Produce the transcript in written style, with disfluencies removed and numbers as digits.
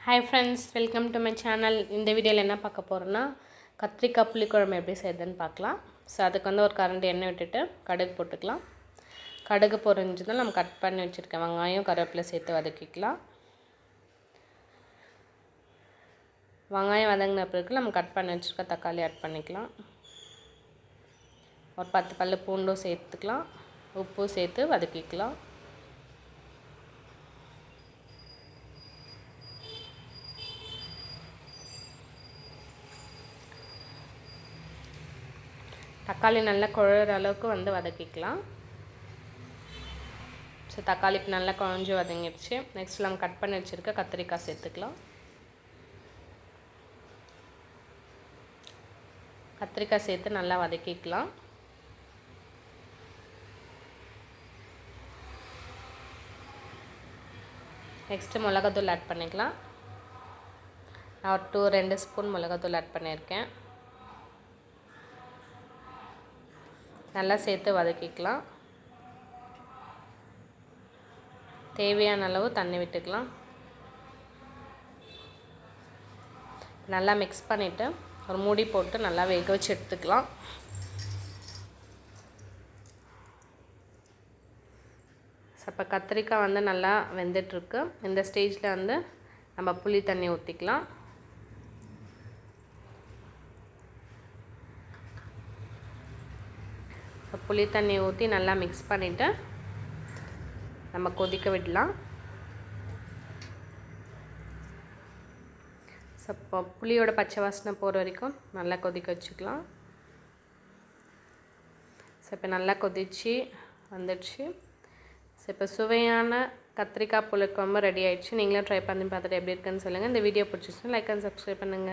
Hi friends, welcome to my channel. இந்த வீடியோவில் என்ன பார்க்க போகிறோன்னா கத்திரிக்காய் புளிக்குழம்பு எப்படி செய்யுதுன்னு பார்க்கலாம். ஸோ அதுக்கு வந்து ஒரு கரண்டி எண்ணெய் விட்டுட்டு கடுகு போட்டுக்கலாம். கடுகு பொரிஞ்சதும் நம்ம கட் பண்ணி வச்சுருக்க வெங்காயம் கருவேப்பிலை சேர்த்து வதக்கிக்கலாம். வெங்காயம் வதங்கின பிறகு நம்ம கட் பண்ணி வச்சுருக்க தக்காளி ஆட் பண்ணிக்கலாம். ஒரு 10 பல்லு பூண்டும் சேர்த்துக்கலாம். உப்பு சேர்த்து வதக்கிக்கலாம். தக்காளி நல்லா குழற அளவுக்கு வந்து வதக்கிக்கலாம். ஸோ தக்காளி இப்போ நல்லா குழஞ்சி வதங்கிடுச்சு. நெக்ஸ்ட் நம்ம கட் பண்ணி வச்சுருக்க கத்திரிக்காய் சேர்த்துக்கலாம். கத்திரிக்காய் சேர்த்து நல்லா வதக்கிக்கலாம். நெக்ஸ்ட்டு மிளகாத்தூள் ஆட் பண்ணிக்கலாம். நான் ஒரு 2 ஸ்பூன் மிளகாத்தூள் ஆட் பண்ணியிருக்கேன். நல்லா சேர்த்து வதக்கிக்கலாம். தேவையான அளவு தண்ணி விட்டுக்கலாம். நல்லா மிக்ஸ் பண்ணிவிட்டு ஒரு மூடி போட்டு நல்லா வேக வச்சு எடுத்துக்கலாம். இப்போ கத்திரிக்காய் வந்து நல்லா வெந்துட்டுருக்கு. இந்த ஸ்டேஜில் வந்து நம்ம புளி தண்ணி ஊற்றிக்கலாம். புளி தண்ணி ஊற்றி நல்லா மிக்ஸ் பண்ணிவிட்டு நம்ம கொதிக்க விடலாம். ஸோ இப்போ புளியோட பச்சை வாசனை போகிற வரைக்கும் நல்லா கொதிக்க வச்சுக்கலாம். ஸோ இப்போ நல்லா கொதித்து வந்துடுச்சு. ஸோ இப்போ சுவையான கத்திரிக்காய் புளிக்குழம்பு ரெடி ஆகிடுச்சு. நீங்களும் ட்ரை பண்ணி பார்த்துட்டு எப்படி இருக்குன்னு சொல்லுங்கள். இந்த வீடியோ பிடிச்சிச்சுன்னா லைக் அண்ட் சப்ஸ்கிரைப் பண்ணுங்கள்.